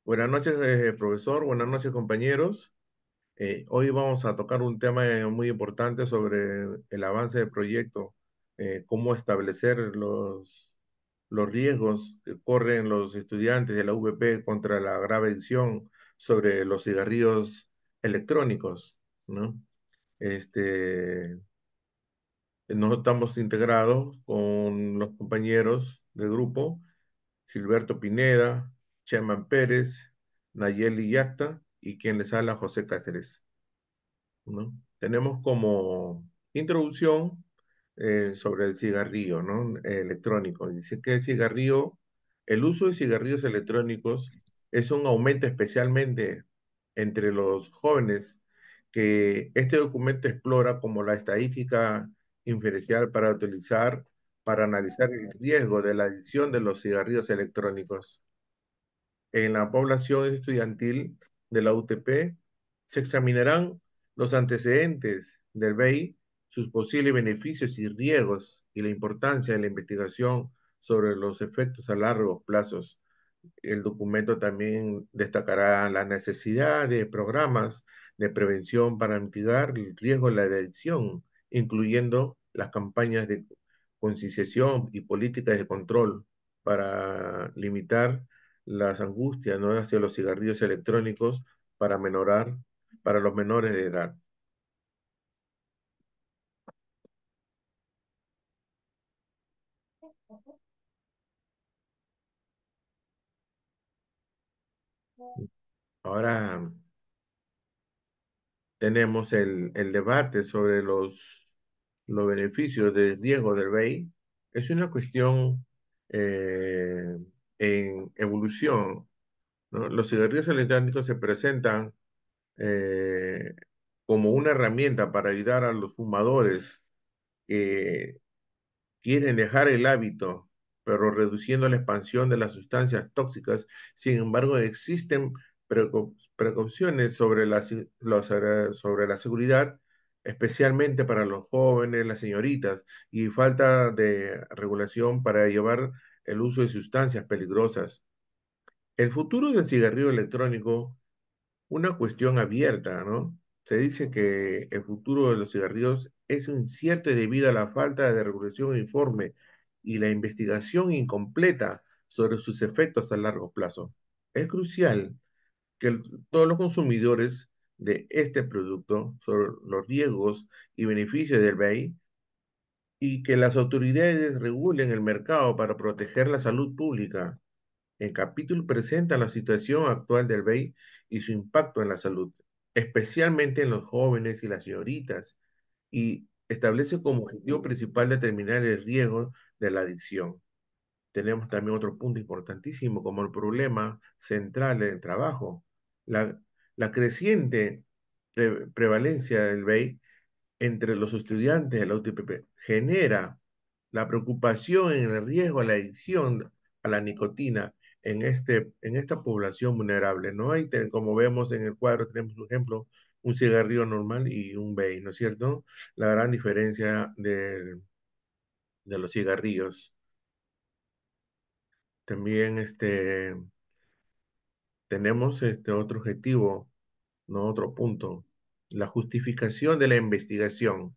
Buenas noches, profesor. Buenas noches, compañeros. Hoy vamos a tocar un tema muy importante sobre el avance del proyecto, cómo establecer los riesgos que corren los estudiantes de la UVP contra la grave adicción sobre los cigarrillos electrónicos, ¿no? Este, Nosotros estamos integrados con los compañeros del grupo Gilberto Pineda, Chema Pérez, Nayeli Yacta y quien les habla José Cáceres, ¿no? Tenemos como introducción sobre el cigarrillo, ¿no? Electrónico. Dice que el uso de cigarrillos electrónicos es un aumento especialmente entre los jóvenes que este documento explora como la estadística inferencial para analizar el riesgo de la adicción de los cigarrillos electrónicos en la población estudiantil de la UTP, se examinarán los antecedentes del BEI, sus posibles beneficios y riesgos y la importancia de la investigación sobre los efectos a largo plazo. El documento también destacará la necesidad de programas de prevención para mitigar el riesgo de la adicción, incluyendo las campañas de concienciación y políticas de control para limitar las angustias, ¿no?, hacia los cigarrillos electrónicos para menorar, para los menores de edad. Ahora tenemos el debate sobre los beneficios de riesgo del BEI. Es una cuestión eh, en evolución, ¿no? Los cigarrillos electrónicos se presentan eh, como una herramienta para ayudar a los fumadores que quieren dejar el hábito, pero reduciendo la expansión de las sustancias tóxicas. Sin embargo, existen precauciones sobre sobre la seguridad, especialmente para los jóvenes, las señoritas, y falta de regulación para llevar el uso de sustancias peligrosas. El futuro del cigarrillo electrónico, una cuestión abierta, ¿no? Se dice que el futuro de los cigarrillos es incierto debido a la falta de regulación uniforme y la investigación incompleta sobre sus efectos a largo plazo. Es crucial que todos los consumidores de este producto sobre los riesgos y beneficios del BEI y que las autoridades regulen el mercado para proteger la salud pública. El capítulo presenta la situación actual del BEI y su impacto en la salud, especialmente en los jóvenes y las señoritas, y establece como objetivo principal determinar el riesgo de la adicción. Tenemos también otro punto importantísimo como el problema central del trabajo, la, la creciente prevalencia del BEI entre los estudiantes de la UTPP genera la preocupación en el riesgo a la adicción a la nicotina en esta población vulnerable. No hay, como vemos en el cuadro, tenemos un ejemplo, un cigarrillo normal y un vape, ¿no es cierto? La gran diferencia de los cigarrillos. También tenemos otro objetivo, no otro punto, la justificación de la investigación.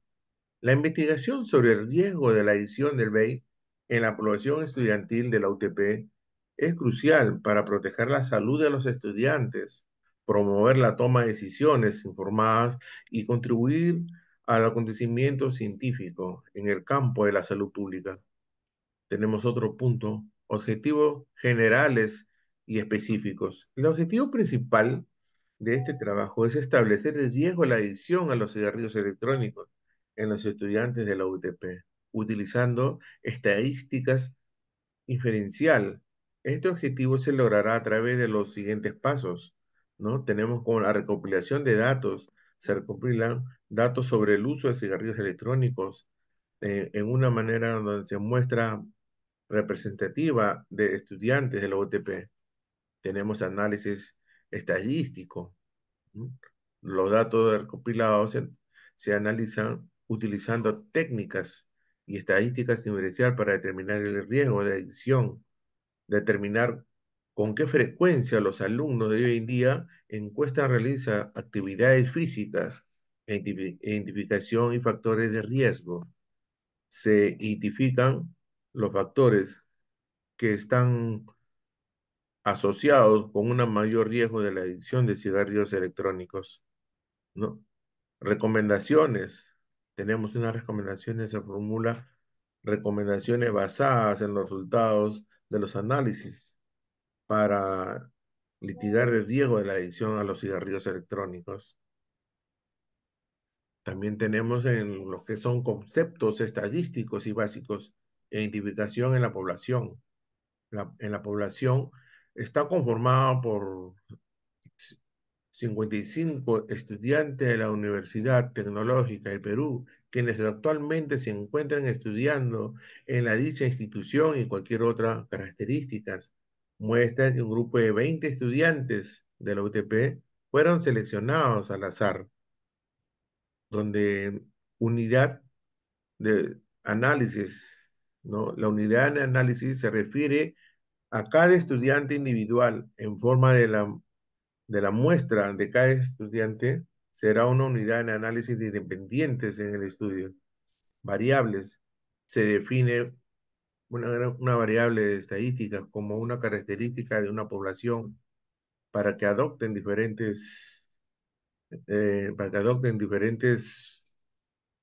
La investigación sobre el riesgo de la adicción del vape en la población estudiantil de la UTP es crucial para proteger la salud de los estudiantes, promover la toma de decisiones informadas y contribuir al acontecimiento científico en el campo de la salud pública. Tenemos otro punto, objetivos generales y específicos. El objetivo principal de este trabajo es establecer el riesgo de la adicción a los cigarrillos electrónicos en los estudiantes de la UTP, utilizando estadísticas inferencial. Este objetivo se logrará a través de los siguientes pasos, ¿no? Tenemos como la recopilación de datos, se recopilan datos sobre el uso de cigarrillos electrónicos en una manera donde se muestra representativa de estudiantes de la UTP. Tenemos análisis estadístico, ¿no? Los datos recopilados se analizan utilizando técnicas y estadísticas diferencial para determinar el riesgo de adicción, determinar con qué frecuencia los alumnos de hoy en día encuestan realiza actividades físicas, identificación y factores de riesgo. Se identifican los factores que están asociados con un mayor riesgo de la adicción de cigarrillos electrónicos, ¿no? Recomendaciones. Tenemos unas recomendaciones, se formula recomendaciones basadas en los resultados de los análisis para litigar el riesgo de la adicción a los cigarrillos electrónicos. También tenemos en lo que son conceptos estadísticos y básicos e identificación en la población. En la población está conformada por 55 estudiantes de la Universidad Tecnológica de Perú, quienes actualmente se encuentran estudiando en la dicha institución y cualquier otra características. Muestra que un grupo de 20 estudiantes de la UTP fueron seleccionados al azar, donde unidad de análisis, ¿no? La unidad de análisis se refiere a cada estudiante individual en forma de la muestra de cada estudiante será una unidad de análisis de independientes en el estudio. Variables. Se define una variable de estadísticas como una característica de una población para que adopten diferentes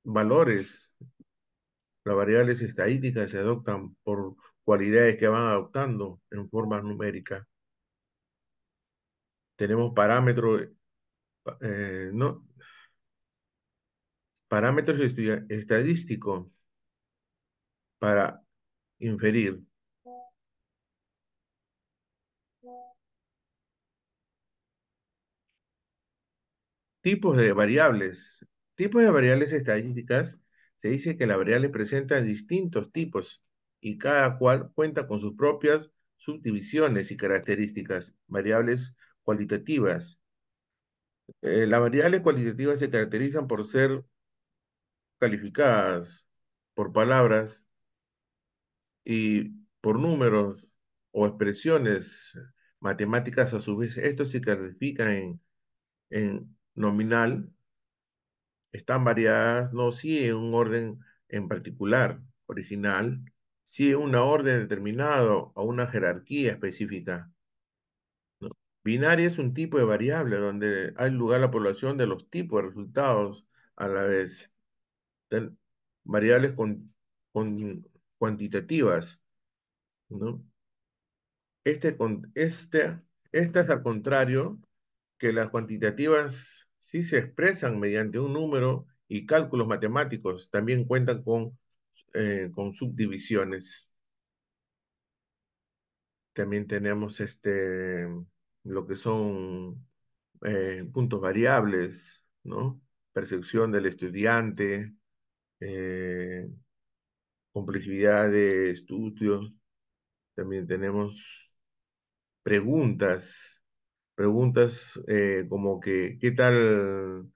valores. Las variables estadísticas se adoptan por cualidades que van adoptando en forma numérica. Tenemos parámetros, no, parámetros estadísticos para inferir. Tipos de variables. Tipos de variables estadísticas. Se dice que la variable presenta distintos tipos y cada cual cuenta con sus propias subdivisiones y características. Variables cualitativas. Las variables cualitativas se caracterizan por ser calificadas por palabras y por números o expresiones matemáticas a su vez. Estos se califican en nominal, están variadas, no sí en un orden en particular, original, sí en una orden determinado o una jerarquía específica, ¿no? Binaria es un tipo de variable donde hay lugar la población de los tipos de resultados a la vez. Ten- Variables con cuantitativas, ¿no? Estas al contrario, que las cuantitativas sí se expresan mediante un número y cálculos matemáticos, también cuentan con subdivisiones. También tenemos lo que son puntos variables, ¿no? Percepción del estudiante, eh, complejidad de estudios. También tenemos preguntas, preguntas como que, ¿qué tal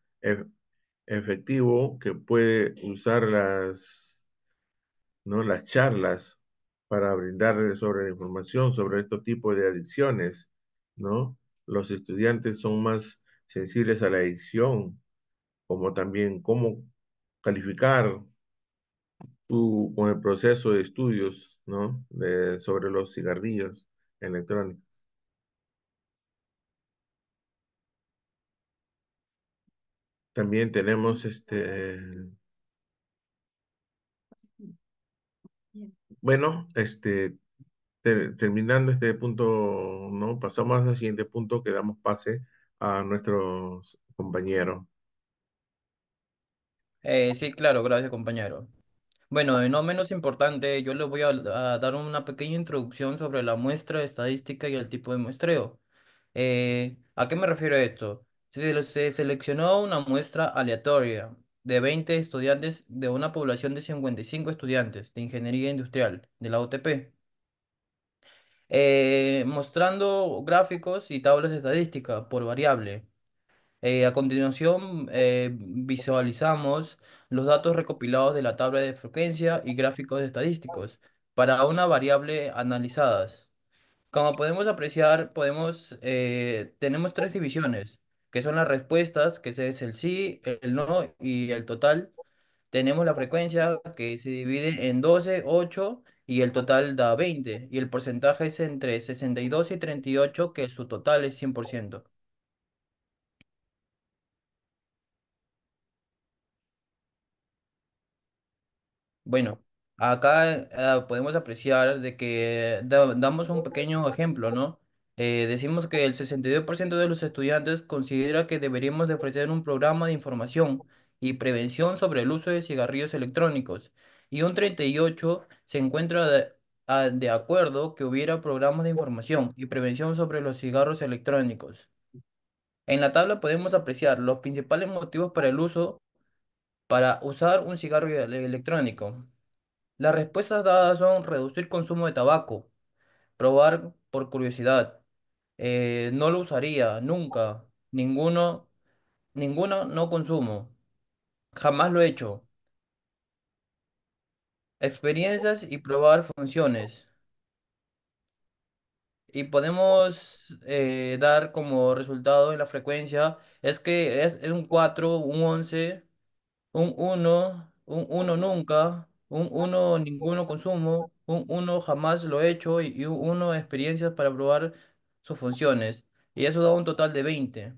efectivo que puede usar ¿no? las charlas para brindar sobre la información sobre estos tipos de adicciones, ¿no? Los estudiantes son más sensibles a la adicción, como también cómo calificar con el proceso de estudios, ¿no? Sobre los cigarrillos electrónicos. También tenemos bueno, terminando este punto, ¿no? Pasamos al siguiente punto que damos pase a nuestros compañeros. Sí, claro, gracias, compañero. Bueno, de no menos importante, yo les voy a dar una pequeña introducción sobre la muestra estadística y el tipo de muestreo. ¿A qué me refiero a esto? Se seleccionó una muestra aleatoria de 20 estudiantes de una población de 55 estudiantes de ingeniería industrial de la UTP, mostrando gráficos y tablas estadísticas por variable. A continuación, visualizamos los datos recopilados de la tabla de frecuencia y gráficos estadísticos para una variable analizadas. Como podemos apreciar, tenemos tres divisiones, que son las respuestas, que es el sí, el no y el total. Tenemos la frecuencia que se divide en 12, 8 y el total da 20. Y el porcentaje es entre 62 y 38, que su total es 100%. Bueno, acá podemos apreciar de que damos un pequeño ejemplo, ¿no? Decimos que el 62% de los estudiantes considera que deberíamos de ofrecer un programa de información y prevención sobre el uso de cigarrillos electrónicos y un 38 se encuentra de acuerdo que hubiera programas de información y prevención sobre los cigarros electrónicos. En la tabla podemos apreciar los principales motivos para usar un cigarro electrónico. Las respuestas dadas son reducir consumo de tabaco, probar por curiosidad, no lo usaría, nunca, ninguno no consumo, jamás lo he hecho, experiencias y probar funciones. Y podemos dar como resultado en la frecuencia, es que es un 4 un 11 un uno nunca, un uno ninguno consumo, un uno jamás lo he hecho y un uno experiencias para probar sus funciones. Y eso da un total de 20.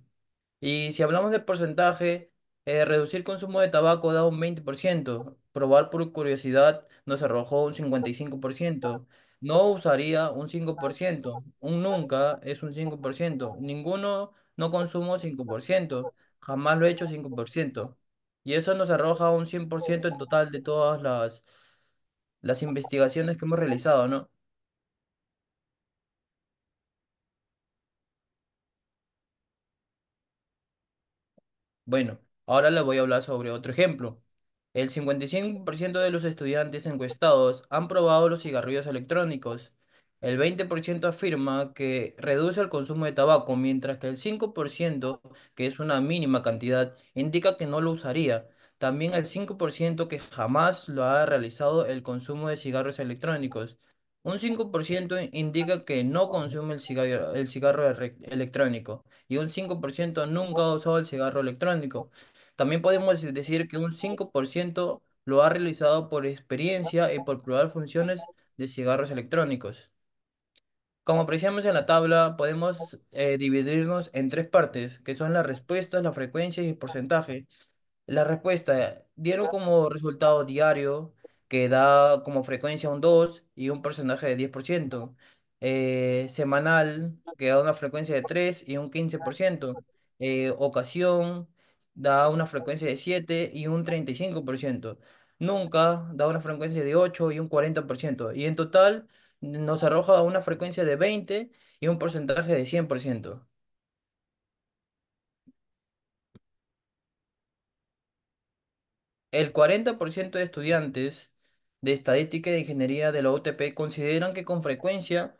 Y si hablamos de porcentaje, reducir consumo de tabaco da un 20%, probar por curiosidad nos arrojó un 55%, no usaría un 5%, un nunca es un 5%, ninguno no consumo 5%, jamás lo he hecho 5%. Y eso nos arroja un 100% en total de todas las investigaciones que hemos realizado, ¿no? Bueno, ahora les voy a hablar sobre otro ejemplo. El 55% de los estudiantes encuestados han probado los cigarrillos electrónicos. El 20% afirma que reduce el consumo de tabaco, mientras que el 5%, que es una mínima cantidad, indica que no lo usaría. También el 5% que jamás lo ha realizado el consumo de cigarros electrónicos. Un 5% indica que no consume el cigarro electrónico y un 5% nunca ha usado el cigarro electrónico. También podemos decir que un 5% lo ha realizado por experiencia y por probar funciones de cigarros electrónicos. Como apreciamos en la tabla, podemos dividirnos en tres partes, que son las respuestas, la frecuencia y el porcentaje. La respuesta dieron como resultado diario, que da como frecuencia un 2 y un porcentaje de 10%. Semanal, que da una frecuencia de 3 y un 15%. Ocasión, da una frecuencia de 7 y un 35%. Nunca, da una frecuencia de 8 y un 40%. Y en total nos arroja una frecuencia de 20 y un porcentaje de 100%. El 40% de estudiantes de estadística y de ingeniería de la UTP consideran que con frecuencia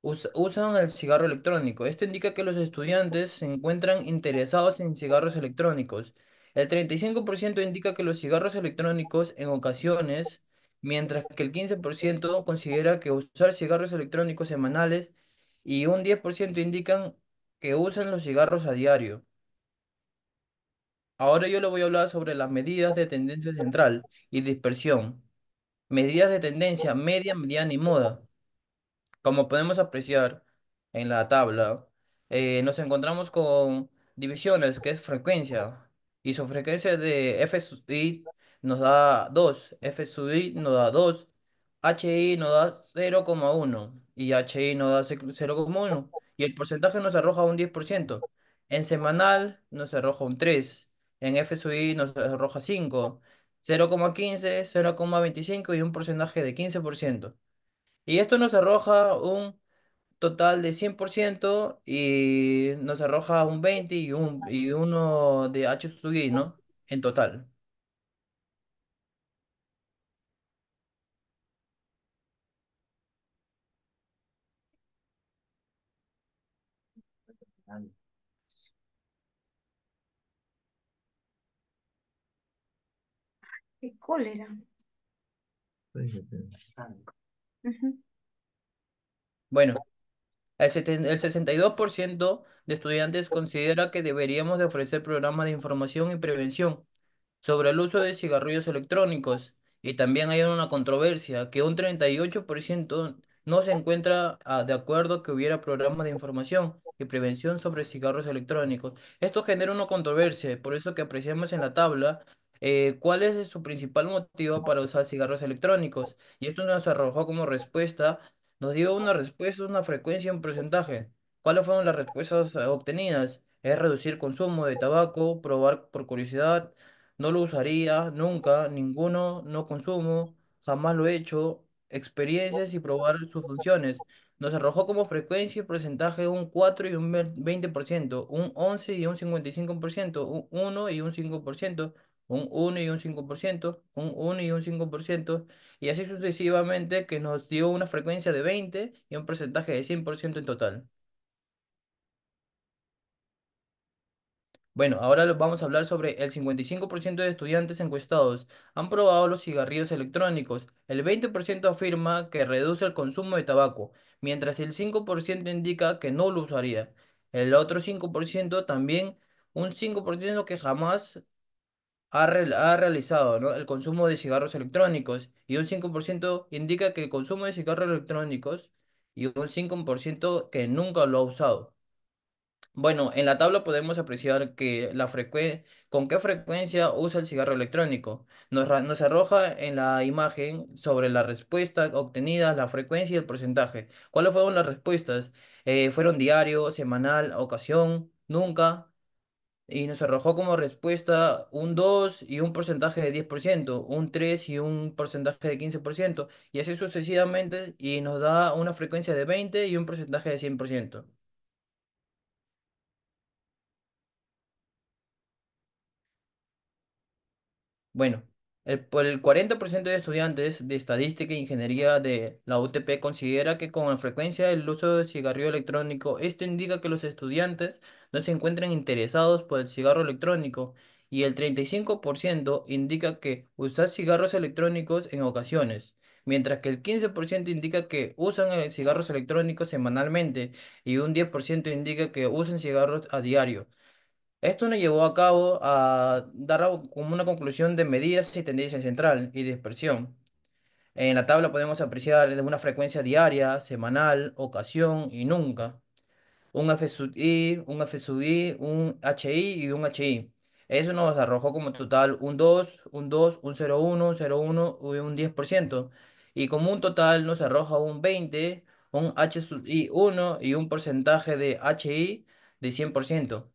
usan el cigarro electrónico. Esto indica que los estudiantes se encuentran interesados en cigarros electrónicos. El 35% indica que los cigarros electrónicos en ocasiones, mientras que el 15% considera que usar cigarros electrónicos semanales y un 10% indican que usan los cigarros a diario. Ahora yo le voy a hablar sobre las medidas de tendencia central y dispersión. Medidas de tendencia media, mediana y moda. Como podemos apreciar en la tabla, nos encontramos con divisiones, que es frecuencia. Y su frecuencia de F sub i nos da 2, F sub i nos da 2, HI nos da 0,1 y HI nos da 0,1. Y el porcentaje nos arroja un 10%. En semanal nos arroja un 3. En F sub i nos arroja 5, 0,15, 0,25 y un porcentaje de 15%. Y esto nos arroja un total de 100% y nos arroja un 20 y uno de H sub i, ¿no? En total. Qué cólera. Ujú. Bueno. El 62% de estudiantes considera que deberíamos de ofrecer programas de información y prevención sobre el uso de cigarrillos electrónicos. Y también hay una controversia que un 38% no se encuentra de acuerdo que hubiera programas de información y prevención sobre cigarros electrónicos. Esto genera una controversia, por eso que apreciamos en la tabla cuál es su principal motivo para usar cigarros electrónicos. Y esto nos arrojó como respuesta, nos dio una respuesta, una frecuencia y un porcentaje. ¿Cuáles fueron las respuestas obtenidas? Es reducir consumo de tabaco, probar por curiosidad, no lo usaría nunca, ninguno, no consumo, jamás lo he hecho, experiencias y probar sus funciones. Nos arrojó como frecuencia y porcentaje un 4 y un 20%, un 11 y un 55%, un 1 y un 5%, un 1 y un 5%, un 1 y un 5%, y así sucesivamente que nos dio una frecuencia de 20 y un porcentaje de 100% en total. Bueno, ahora vamos a hablar sobre el 55% de estudiantes encuestados han probado los cigarrillos electrónicos. El 20% afirma que reduce el consumo de tabaco, mientras el 5% indica que no lo usaría. El otro 5% también, un 5% que jamás ha realizado, ¿no?, el consumo de cigarros electrónicos, y un 5% indica que el consumo de cigarros electrónicos, y un 5% que nunca lo ha usado. Bueno, en la tabla podemos apreciar que con qué frecuencia usa el cigarro electrónico. Nos arroja en la imagen sobre la respuesta obtenida, la frecuencia y el porcentaje. ¿Cuáles fueron las respuestas? ¿Fueron diario, semanal, ocasión, nunca? Y nos arrojó como respuesta un 2 y un porcentaje de 10%, un 3 y un porcentaje de 15%, y así sucesivamente, y nos da una frecuencia de 20 y un porcentaje de 100%. Bueno, por el 40% de estudiantes de Estadística e Ingeniería de la UTP considera que con la frecuencia del uso del cigarrillo electrónico, esto indica que los estudiantes no se encuentran interesados por el cigarro electrónico, y el 35% indica que usar cigarros electrónicos en ocasiones, mientras que el 15% indica que usan cigarros electrónicos semanalmente y un 10% indica que usan cigarros a diario. Esto nos llevó a cabo a dar como una conclusión de medidas y tendencia central y dispersión. En la tabla podemos apreciar de una frecuencia diaria, semanal, ocasión y nunca. Un F sub I, un F sub I, un HI y un HI. Eso nos arrojó como total un 2, un 0,1, un 0,1 y un 10%. Y como un total nos arroja un 20, un H sub I 1 y un porcentaje de HI de 100%.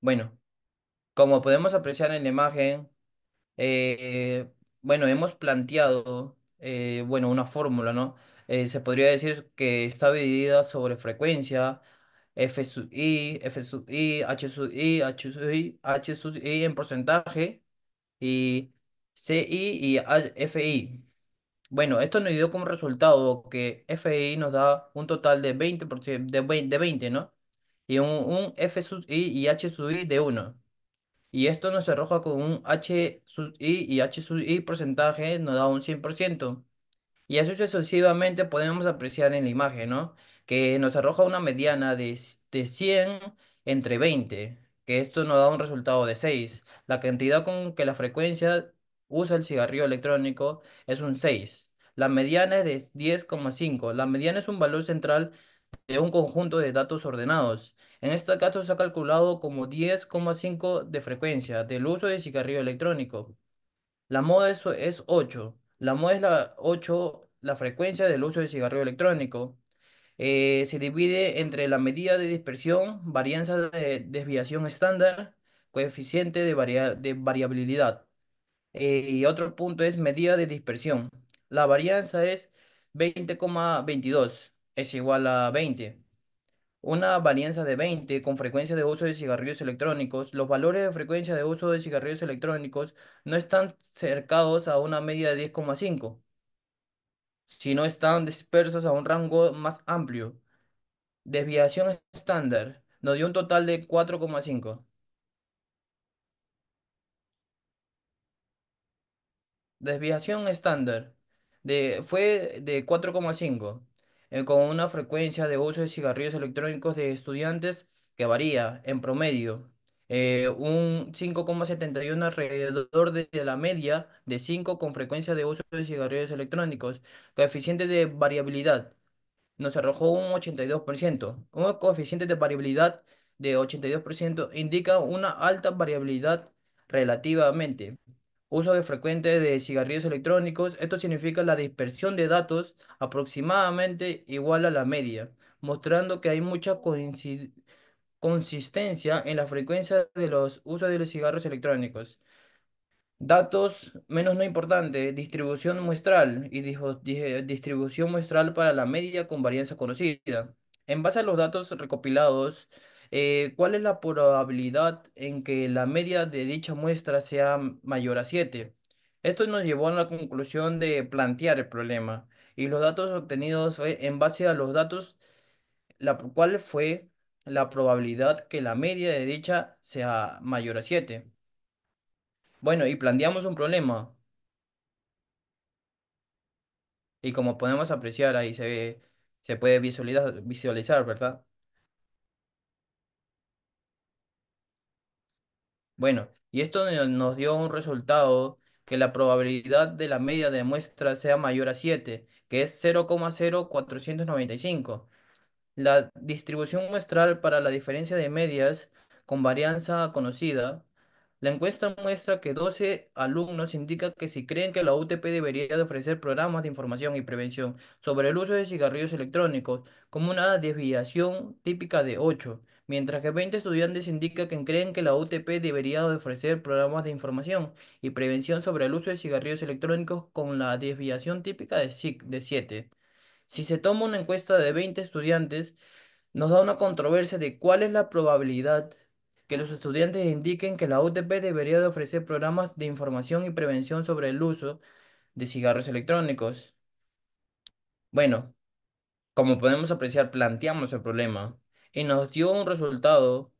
Bueno. Como podemos apreciar en la imagen, eh, bueno, hemos planteado, bueno, una fórmula, ¿no? Se podría decir que está dividida sobre frecuencia, F sub I, F sub I, H sub I, H sub I, H sub I en porcentaje, y CI y FI. Bueno, esto nos dio como resultado que FI nos da un total de 20%, de 20, ¿no? Y un F sub I y H sub I de 1. Y esto nos arroja con un H sub I, y H sub I porcentaje nos da un 100%. Y así sucesivamente podemos apreciar en la imagen, ¿no?, que nos arroja una mediana de 100 entre 20, que esto nos da un resultado de 6. La cantidad con que la frecuencia usa el cigarrillo electrónico es un 6. La mediana es de 10,5. La mediana es un valor central de un conjunto de datos ordenados. En este caso se ha calculado como 10,5 de frecuencia del uso de cigarrillo electrónico. La moda es 8. La moda es la 8, la frecuencia del uso de cigarrillo electrónico. Se divide entre la medida de dispersión, varianza de desviación estándar, coeficiente de variabilidad. Y otro punto es medida de dispersión. La varianza es 20,22, es igual a 20. Una varianza de 20 con frecuencia de uso de cigarrillos electrónicos. Los valores de frecuencia de uso de cigarrillos electrónicos no están cercados a una media de 10,5, sino están dispersos a un rango más amplio. Desviación estándar nos dio un total de 4,5. Desviación estándar. fue de 4,5, con una frecuencia de uso de cigarrillos electrónicos de estudiantes que varía en promedio. Un 5,71 alrededor de la media de 5 con frecuencia de uso de cigarrillos electrónicos. Coeficiente de variabilidad nos arrojó un 82%. Un coeficiente de variabilidad de 82% indica una alta variabilidad relativamente. Uso de frecuente de cigarrillos electrónicos. Esto significa la dispersión de datos aproximadamente igual a la media, mostrando que hay mucha consistencia en la frecuencia de los usos de los cigarros electrónicos. Datos menos no importantes, distribución muestral y distribución muestral para la media con varianza conocida. En base a los datos recopilados, ¿cuál es la probabilidad en que la media de dicha muestra sea mayor a 7? Esto nos llevó a la conclusión de plantear el problema y los datos obtenidos fue en base a los datos, ¿cuál fue la probabilidad que la media de dicha sea mayor a 7? Bueno, y planteamos un problema. Y como podemos apreciar, ahí se puede visualizar, ¿verdad? Bueno, y esto nos dio un resultado que la probabilidad de la media de muestra sea mayor a 7, que es 0,0495. La distribución muestral para la diferencia de medias con varianza conocida. La encuesta muestra que 12 alumnos indican que si creen que la UTP debería de ofrecer programas de información y prevención sobre el uso de cigarrillos electrónicos como una desviación típica de 8, mientras que 20 estudiantes indican que creen que la UTP debería de ofrecer programas de información y prevención sobre el uso de cigarrillos electrónicos con la desviación típica de 7. Si se toma una encuesta de 20 estudiantes, nos da una controversia de cuál es la probabilidad que los estudiantes indiquen que la UTP debería de ofrecer programas de información y prevención sobre el uso de cigarros electrónicos. Bueno, como podemos apreciar, planteamos el problema y nos dio un resultado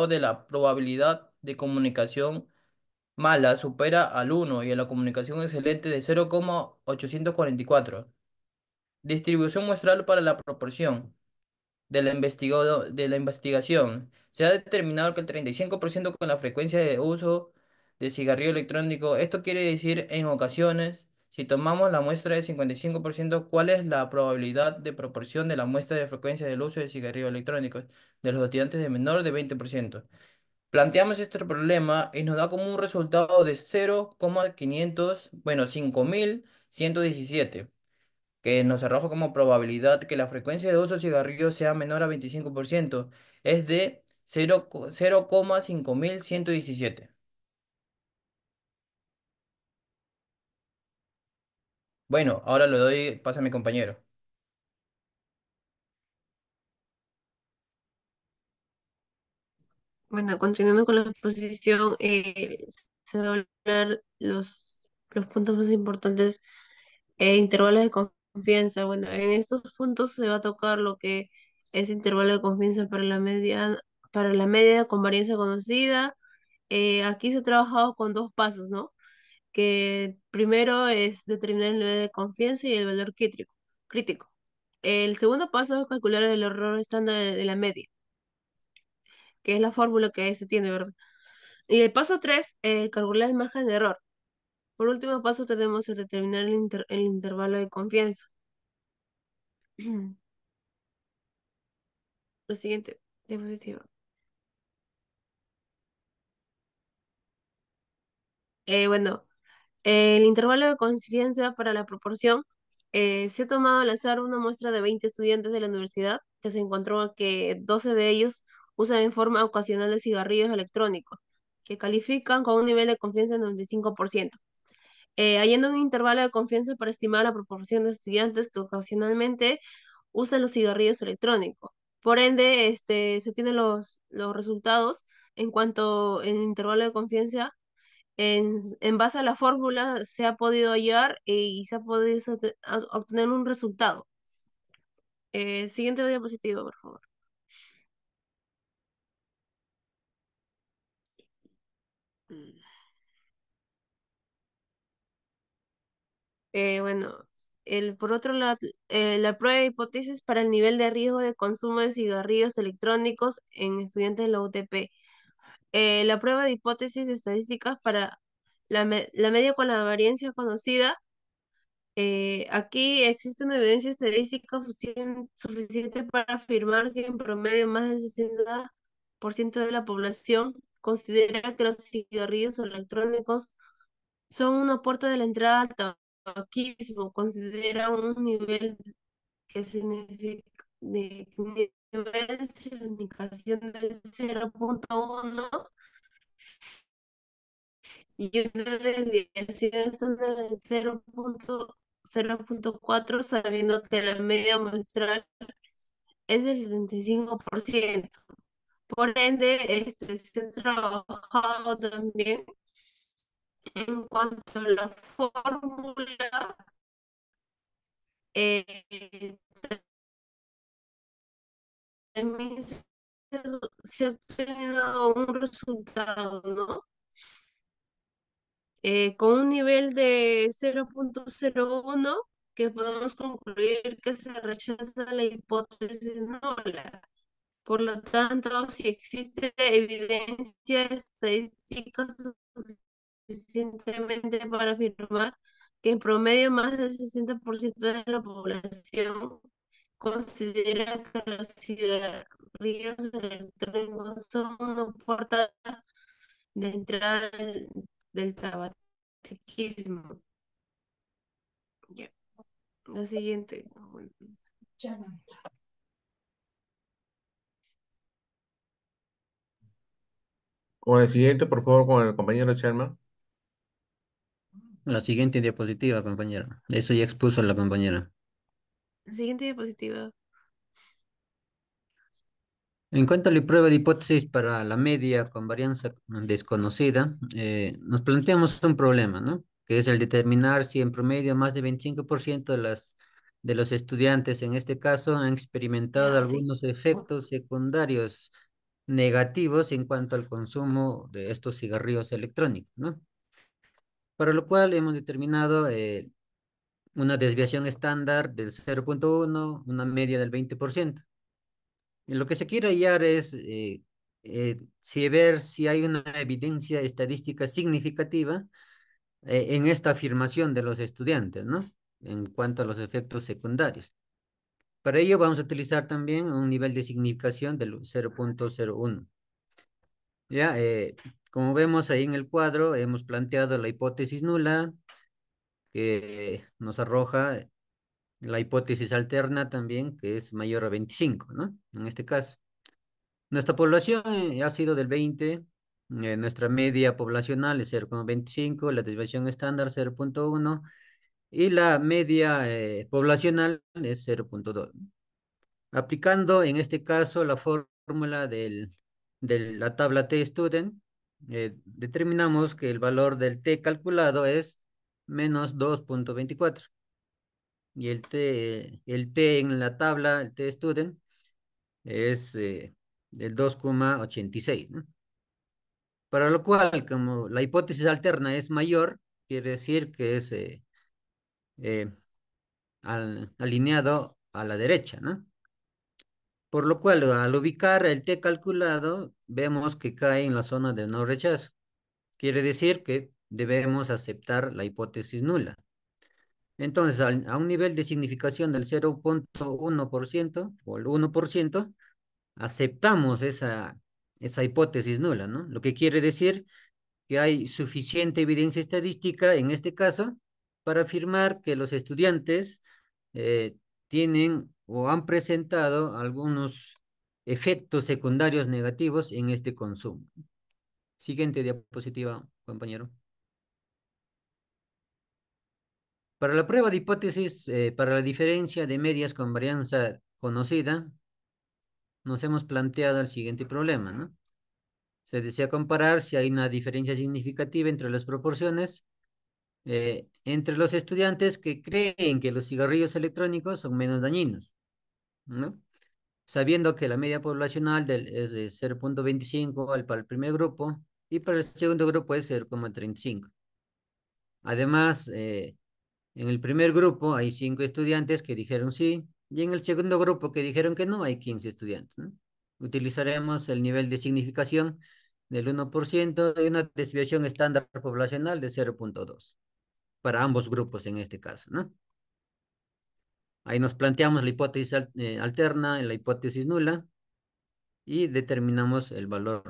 de la probabilidad de comunicación mala supera al 1 y a la comunicación excelente de 0,844. Distribución muestral para la proporción de la investigación, se ha determinado que el 35% con la frecuencia de uso de cigarrillo electrónico, esto quiere decir en ocasiones, si tomamos la muestra de 55%, ¿cuál es la probabilidad de proporción de la muestra de frecuencia del uso de cigarrillos electrónicos de los estudiantes de menor de 20%? Planteamos este problema y nos da como un resultado de 0,500, bueno, 5117, que nos arroja como probabilidad que la frecuencia de uso de cigarrillos sea menor a 25%, es de 0,5117. Bueno, ahora le doy paso a mi compañero. Bueno, continuando con la exposición, se va a hablar los puntos más importantes intervalos de confianza. Bueno, en estos puntos se va a tocar lo que es intervalo de confianza para la media con varianza conocida. Aquí se ha trabajado con dos pasos, ¿no? Que primero es determinar el nivel de confianza y el valor crítico. El segundo paso es calcular el error estándar de la media, que es la fórmula que se tiene, ¿verdad? Y el paso 3, calcular el margen de error. Por último paso tenemos el determinar el intervalo de confianza. La siguiente diapositiva. Bueno, el intervalo de confianza para la proporción se ha tomado al azar una muestra de 20 estudiantes de la universidad que se encontró que 12 de ellos usan en forma ocasional de cigarrillos electrónicos, que califican con un nivel de confianza de 95%. Hallando un intervalo de confianza para estimar la proporción de estudiantes que ocasionalmente usan los cigarrillos electrónicos. Por ende, se tienen los resultados en cuanto en intervalo de confianza. En base a la fórmula se ha podido hallar y se ha podido obtener un resultado. Siguiente diapositiva, por favor. Bueno, por otro lado, la prueba de hipótesis para el nivel de riesgo de consumo de cigarrillos electrónicos en estudiantes de la UTP. La prueba de hipótesis de estadísticas para la media con la varianza conocida. Aquí existe una evidencia estadística suficiente para afirmar que en promedio más del 60% de la población considera que los cigarrillos electrónicos son una puerta de la entrada al tabaquismo, considera un nivel que significa de nivel de significación del 0,1 y una desviación estándar de 0,4, sabiendo que la media muestral es del 75%. Por ende, se ha trabajado también en cuanto a la fórmula. eh, También se ha obtenido un resultado, ¿no? Con un nivel de 0,01, que podemos concluir que se rechaza la hipótesis nula. Por lo tanto, si existe evidencia estadística suficientemente para afirmar que en promedio más del 60% de la población considera que los cigarrillos electrónicos son una puerta de entrada del tabaquismo. Ya. La siguiente. Bueno, Con el siguiente, por favor, con el compañero Sherman. La siguiente diapositiva, compañera. Eso ya expuso la compañera. la siguiente diapositiva. En cuanto a la prueba de hipótesis para la media con varianza desconocida, nos planteamos un problema, ¿no? Que es el determinar si en promedio más del 25% de los estudiantes, en este caso, han experimentado Ya, sí. algunos efectos secundarios negativos en cuanto al consumo de estos cigarrillos electrónicos, ¿no? Para lo cual hemos determinado una desviación estándar del 0,1, una media del 20%. Y lo que se quiere hallar es si ver si hay una evidencia estadística significativa en esta afirmación de los estudiantes, ¿no? En cuanto a los efectos secundarios. Para ello vamos a utilizar también un nivel de significación del 0,01. Ya, como vemos ahí en el cuadro, hemos planteado la hipótesis nula, que nos arroja la hipótesis alterna también, que es mayor a 25, ¿no? En este caso. Nuestra población ha sido del 20, nuestra media poblacional es 0,25, la desviación estándar 0,1 y la media poblacional es 0,2. Aplicando en este caso la fórmula de la tabla T-Student, determinamos que el valor del T calculado es menos 2,24 y el T en la tabla, el T-Student, es del 2,86, ¿no? Para lo cual, como la hipótesis alterna es mayor, quiere decir que es eh, alineado a la derecha, ¿no? Por lo cual, al ubicar el T calculado, vemos que cae en la zona de no rechazo. Quiere decir que debemos aceptar la hipótesis nula. Entonces, a un nivel de significación del 0,1% o el 1%, aceptamos esa hipótesis nula, ¿no? Lo que quiere decir que hay suficiente evidencia estadística en este caso para afirmar que los estudiantes tienen o han presentado algunos efectos secundarios negativos en este consumo. Siguiente diapositiva, compañero. Para la prueba de hipótesis, para la diferencia de medias con varianza conocida, nos hemos planteado el siguiente problema, ¿no? Se desea comparar si hay una diferencia significativa entre las proporciones entre los estudiantes que creen que los cigarrillos electrónicos son menos dañinos, ¿no? Sabiendo que la media poblacional es de 0,25 para el primer grupo y para el segundo grupo es 0,35. Además, en el primer grupo hay 5 estudiantes que dijeron sí, y en el segundo grupo que dijeron que no hay 15 estudiantes, ¿no? Utilizaremos el nivel de significación del 1% y una desviación estándar poblacional de 0,2 para ambos grupos en este caso, ¿no? Ahí nos planteamos la hipótesis alterna, la hipótesis nula, y determinamos el valor.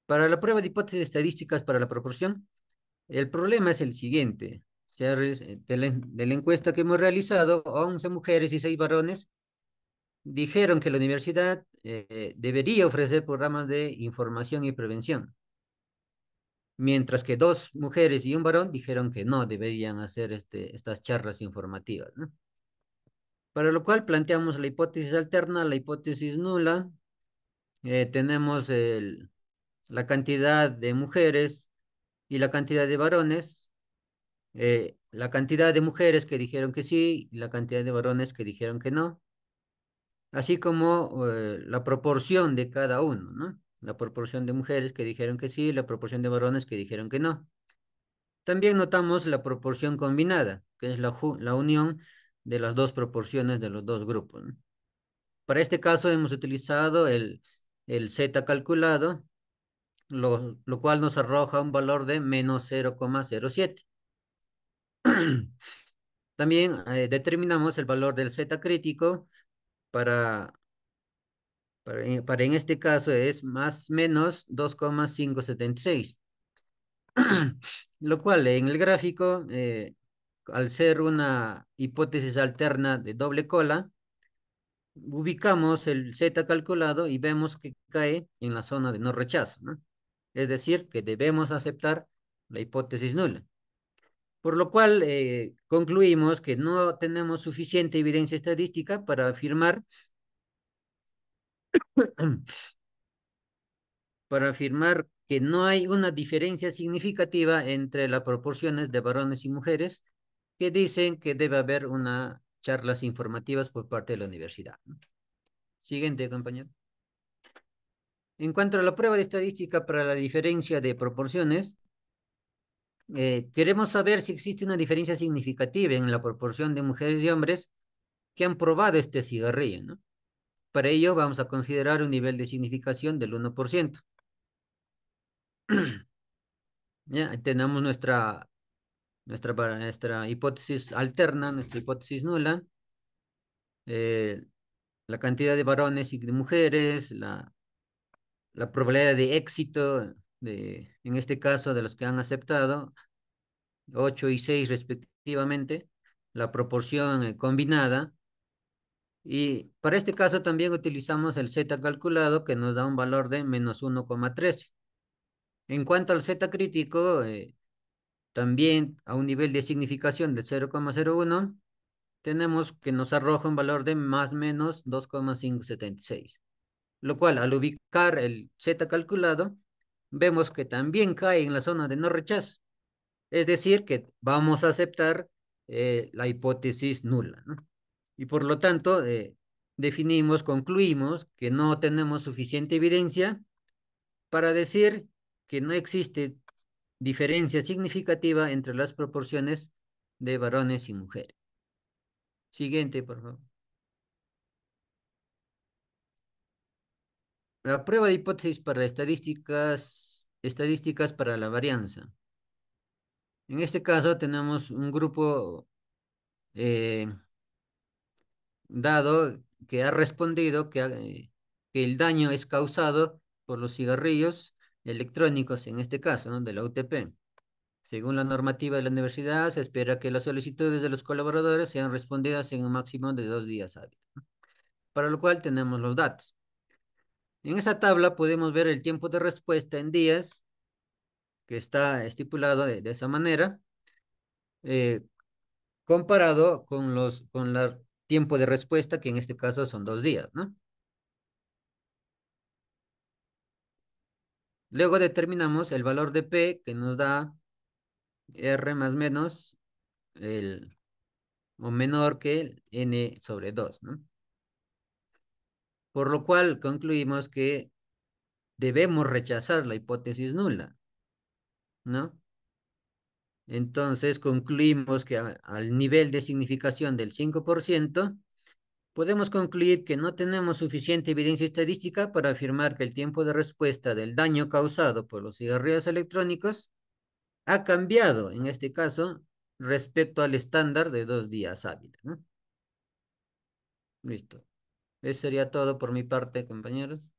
Para la prueba de hipótesis estadísticas para la proporción, el problema es el siguiente. De la encuesta que hemos realizado, 11 mujeres y 6 varones dijeron que la universidad debería ofrecer programas de información y prevención, mientras que 2 mujeres y un varón dijeron que no deberían hacer estas charlas informativas, ¿no? Para lo cual planteamos la hipótesis alterna, la hipótesis nula. Tenemos la cantidad de mujeres y la cantidad de varones, la cantidad de mujeres que dijeron que sí y la cantidad de varones que dijeron que no, así como la proporción de cada uno, ¿no? La proporción de mujeres que dijeron que sí, la proporción de varones que dijeron que no. También notamos la proporción combinada, que es la unión de las dos proporciones de los dos grupos, ¿no? Para este caso hemos utilizado el Z calculado, lo cual nos arroja un valor de menos 0,07. También determinamos el valor del Z crítico para, para en este caso es más menos 2,576. Lo cual en el gráfico, al ser una hipótesis alterna de doble cola, ubicamos el Z calculado y vemos que cae en la zona de no rechazo, ¿no? Es decir, que debemos aceptar la hipótesis nula. Por lo cual concluimos que no tenemos suficiente evidencia estadística para afirmar, para afirmar que no hay una diferencia significativa entre las proporciones de varones y mujeres que dicen que debe haber una charlas informativas por parte de la universidad. Siguiente, compañero. En cuanto a la prueba de estadística para la diferencia de proporciones, queremos saber si existe una diferencia significativa en la proporción de mujeres y hombres que han probado este cigarrillo, ¿no? Para ello vamos a considerar un nivel de significación del 1%. Ya tenemos nuestra hipótesis alterna, nuestra hipótesis nula, eh, la cantidad de varones y de mujeres, la probabilidad de éxito, en este caso de los que han aceptado, 8 y 6 respectivamente, la proporción combinada. Y para este caso también utilizamos el Z calculado que nos da un valor de menos 1,13. En cuanto al Z crítico, también a un nivel de significación de 0,01, tenemos que nos arroja un valor de más o menos 2,576. Lo cual al ubicar el Z calculado, vemos que también cae en la zona de no rechazo. Es decir, que vamos a aceptar la hipótesis nula, ¿no? Y por lo tanto, concluimos que no tenemos suficiente evidencia para decir que no existe diferencia significativa entre las proporciones de varones y mujeres. Siguiente, por favor. La prueba de hipótesis para estadísticas para la varianza. En este caso tenemos un grupo eh, dado que ha respondido que el daño es causado por los cigarrillos electrónicos, en este caso, ¿no? De la UTP. Según la normativa de la universidad, se espera que las solicitudes de los colaboradores sean respondidas en un máximo de 2 días hábiles, ¿no? Para lo cual tenemos los datos. En esa tabla podemos ver el tiempo de respuesta en días, que está estipulado de esa manera, eh, comparado con el tiempo de respuesta, que en este caso son 2 días, ¿no? Luego determinamos el valor de P, que nos da R más menos o menor que N sobre 2, ¿no? Por lo cual concluimos que debemos rechazar la hipótesis nula, ¿no? Entonces concluimos que al nivel de significación del 5%, podemos concluir que no tenemos suficiente evidencia estadística para afirmar que el tiempo de respuesta del daño causado por los cigarrillos electrónicos ha cambiado, en este caso, respecto al estándar de 2 días hábiles, ¿no? Listo. Eso sería todo por mi parte, compañeros.